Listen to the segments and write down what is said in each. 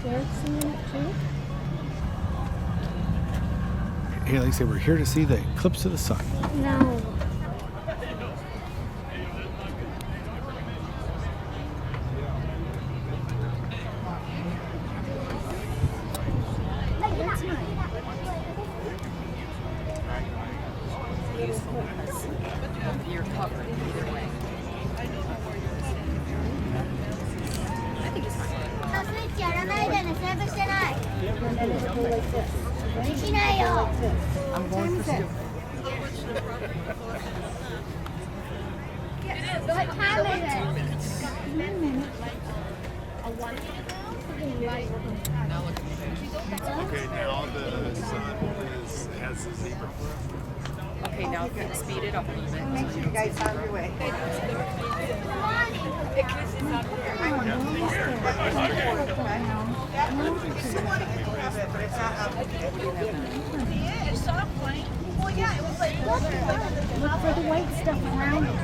They're seeing it too? Hey, like I said, we're here to see the eclipse of the sun. No. That's mine. Useful because you're covered either way. I think it's fine. And then it'll go like this. I'm going for soup. What time is it? 1 minute. Now look at me. Okay, now the sun has the zebra. Okay, now speed it up a little bit. You guys on your way. Look for the white stuff around it.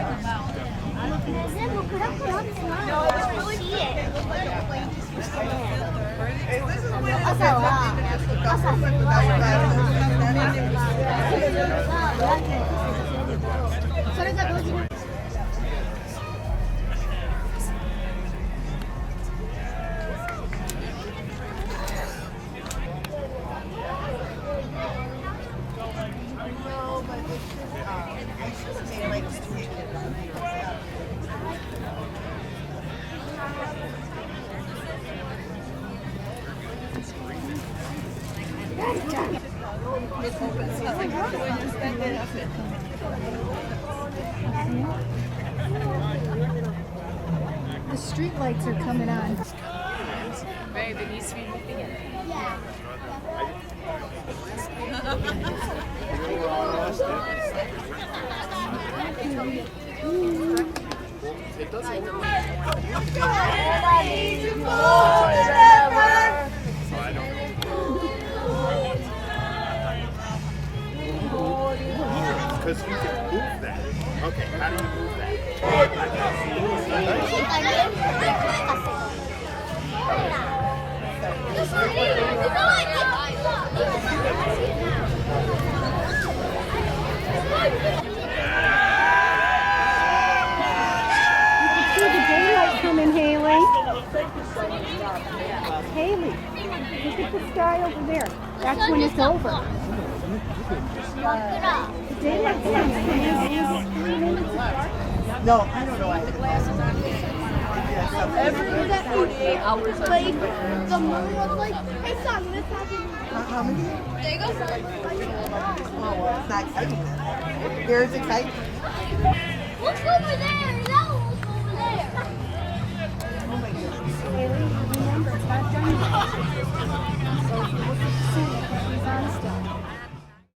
The street lights are coming on. Babe, it needs to be moving in. It doesn't look because you can move that. Okay, how do you move that? See the daylight coming, Haley. Haley, look at the sky over there. That's when it's over. The daylight's coming. No, I don't know. Every 48 hours a day. The moon was like, hey son, this happened. How many? They go for it. Oh, well, it's not exciting then. There's exciting. Look over there.